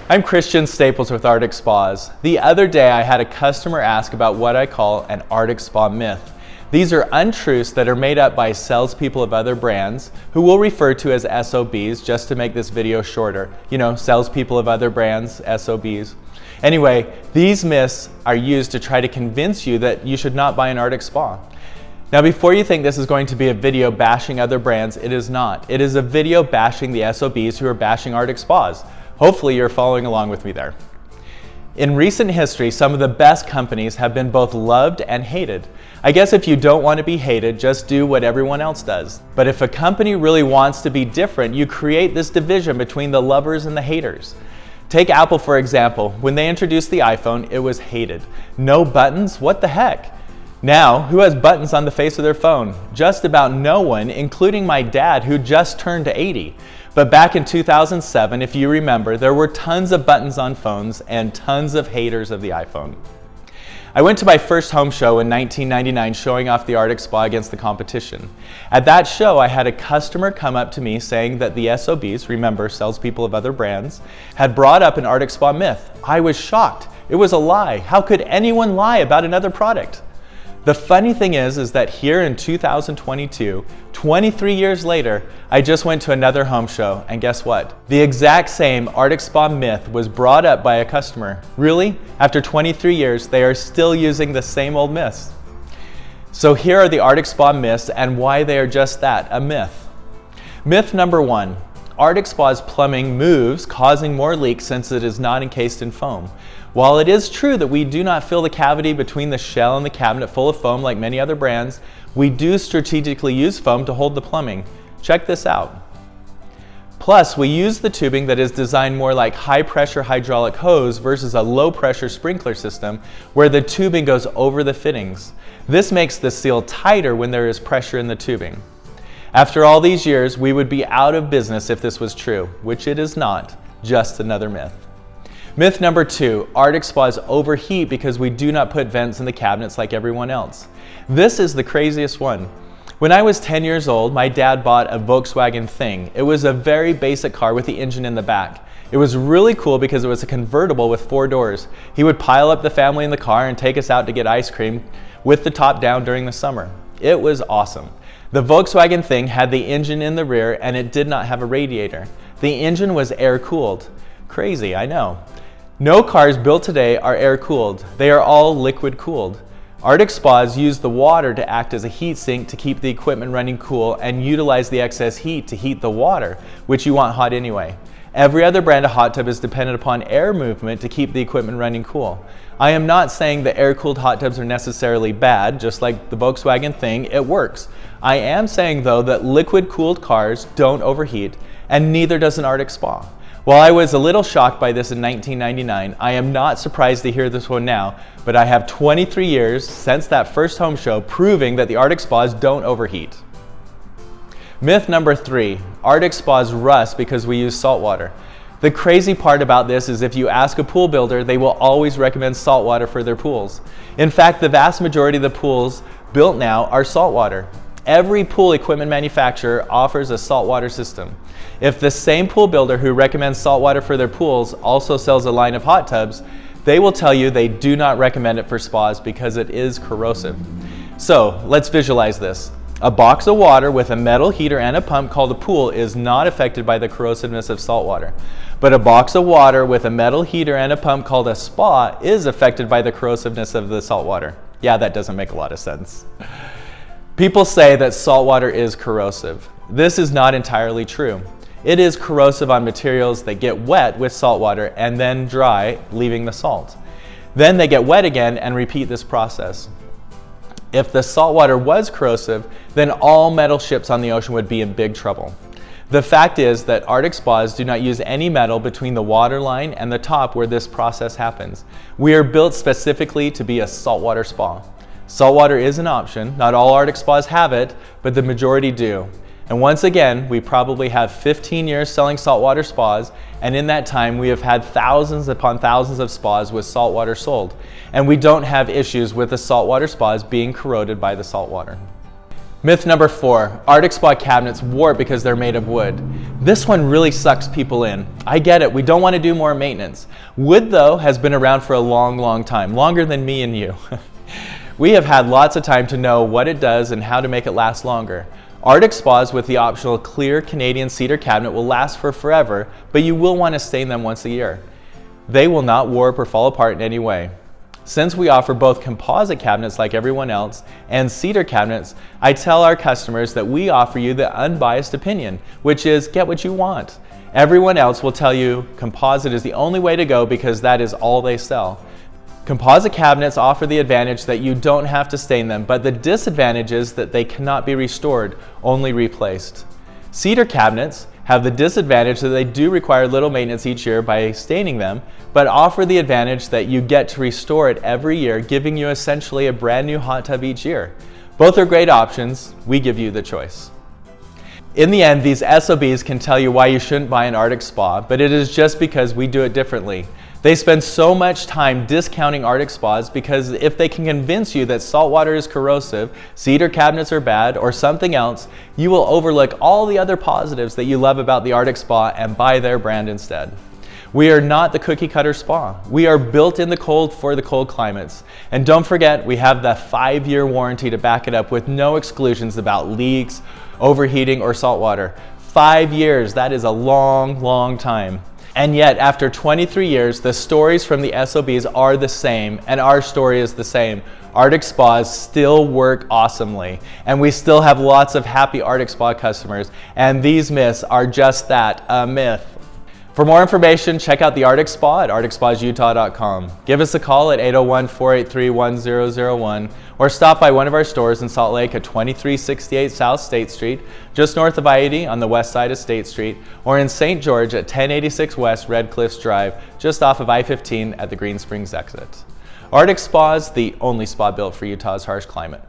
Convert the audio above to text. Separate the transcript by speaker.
Speaker 1: I'm Christian Staples with Arctic Spas. The other day I had a customer ask about what I call an Arctic Spa myth. These are untruths that are made up by salespeople of other brands, who we'll refer to as SOBs just to make this video shorter. You know, salespeople of other brands, SOBs. Anyway, these myths are used to try to convince you that you should not buy an Arctic Spa. Now, before you think this is going to be a video bashing other brands, it is not. It is a video bashing the SOBs who are bashing Arctic Spas. Hopefully you're following along with me there. In recent history, some of the best companies have been both loved and hated. I guess if you don't want to be hated, just do what everyone else does. But if a company really wants to be different, you create this division between the lovers and the haters. Take Apple for example. When they introduced the iPhone, it was hated. No buttons? What the heck? Now, who has buttons on the face of their phone? Just about no one, including my dad, who just turned 80. But back in 2007, if you remember, there were tons of buttons on phones and tons of haters of the iPhone. I went to my first home show in 1999 showing off the Arctic Spa against the competition. At that show, I had a customer come up to me saying that the SOBs, remember, salespeople of other brands, had brought up an Arctic Spa myth. I was shocked. It was a lie. How could anyone lie about another product? The funny thing is that here in 2022, 23 years later, I just went to another home show, and guess what? The exact same Arctic Spa myth was brought up by a customer. Really? After 23 years, they are still using the same old myths. So here are the Arctic Spa myths and why they are just that, a myth. Myth number 1. Arctic Spa's plumbing moves, causing more leaks since it is not encased in foam. While it is true that we do not fill the cavity between the shell and the cabinet full of foam like many other brands, we do strategically use foam to hold the plumbing. Check this out. Plus, we use the tubing that is designed more like high-pressure hydraulic hose versus a low-pressure sprinkler system where the tubing goes over the fittings. This makes the seal tighter when there is pressure in the tubing. After all these years, we would be out of business if this was true, which it is not, just another myth. Myth number 2, Arctic Spas overheat because we do not put vents in the cabinets like everyone else. This is the craziest one. When I was 10 years old, my dad bought a Volkswagen Thing. It was a very basic car with the engine in the back. It was really cool because it was a convertible with 4 doors. He would pile up the family in the car and take us out to get ice cream with the top down during the summer. It was awesome. The Volkswagen Thing had the engine in the rear and it did not have a radiator. The engine was air-cooled. Crazy, I know. No cars built today are air-cooled. They are all liquid-cooled. Arctic Spas use the water to act as a heat sink to keep the equipment running cool and utilize the excess heat to heat the water, which you want hot anyway. Every other brand of hot tub is dependent upon air movement to keep the equipment running cool. I am not saying that air-cooled hot tubs are necessarily bad, just like the Volkswagen Thing, it works. I am saying though that liquid-cooled cars don't overheat, and neither does an Arctic Spa. While I was a little shocked by this in 1999, I am not surprised to hear this one now, but I have 23 years since that first home show proving that the Arctic Spas don't overheat. Myth number 3, Arctic Spas rust because we use salt water. The crazy part about this is if you ask a pool builder, they will always recommend salt water for their pools. In fact, the vast majority of the pools built now are saltwater. Every pool equipment manufacturer offers a saltwater system. If the same pool builder who recommends saltwater for their pools also sells a line of hot tubs, they will tell you they do not recommend it for spas because it is corrosive. So let's visualize this. A box of water with a metal heater and a pump called a pool is not affected by the corrosiveness of salt water. But a box of water with a metal heater and a pump called a spa is affected by the corrosiveness of the salt water. Yeah, that doesn't make a lot of sense. People say that salt water is corrosive. This is not entirely true. It is corrosive on materials that get wet with salt water and then dry, leaving the salt. Then they get wet again and repeat this process. If the salt water was corrosive, then all metal ships on the ocean would be in big trouble. The fact is that Arctic Spas do not use any metal between the water line and the top where this process happens. We are built specifically to be a saltwater spa. Saltwater is an option. Not all Arctic Spas have it, but the majority do. And once again, we probably have 15 years selling saltwater spas, and in that time we have had thousands upon thousands of spas with saltwater sold. And we don't have issues with the saltwater spas being corroded by the saltwater. Myth number 4, Arctic Spa cabinets warp because they're made of wood. This one really sucks people in. I get it, we don't want to do more maintenance. Wood though has been around for a long time, longer than me and you. We have had lots of time to know what it does and how to make it last longer. Arctic Spas with the optional clear Canadian cedar cabinet will last for forever, but you will want to stain them once a year. They will not warp or fall apart in any way. Since we offer both composite cabinets like everyone else and cedar cabinets, I tell our customers that we offer you the unbiased opinion, which is get what you want. Everyone else will tell you composite is the only way to go because that is all they sell. Composite cabinets offer the advantage that you don't have to stain them, but the disadvantage is that they cannot be restored, only replaced. Cedar cabinets have the disadvantage that they do require little maintenance each year by staining them, but offer the advantage that you get to restore it every year, giving you essentially a brand new hot tub each year. Both are great options. We give you the choice. In the end, these SOBs can tell you why you shouldn't buy an Arctic Spa, but it is just because we do it differently. They spend so much time discounting Arctic Spas because if they can convince you that saltwater is corrosive, cedar cabinets are bad, or something else, you will overlook all the other positives that you love about the Arctic Spa and buy their brand instead. We are not the cookie cutter spa. We are built in the cold for the cold climates. And don't forget, we have the 5-year warranty to back it up with no exclusions about leaks, overheating, or saltwater. 5 years, that is a long time. And yet, after 23 years, the stories from the SOBs are the same, and our story is the same. Arctic Spas still work awesomely, and we still have lots of happy Arctic Spa customers, and these myths are just that, a myth. For more information, check out the Arctic Spa at arcticspasutah.com. Give us a call at 801-483-1001 or stop by one of our stores in Salt Lake at 2368 South State Street, just north of I-80 on the west side of State Street, or in St. George at 1086 West Red Cliffs Drive, just off of I-15 at the Green Springs exit. Arctic Spas, the only spa built for Utah's harsh climate.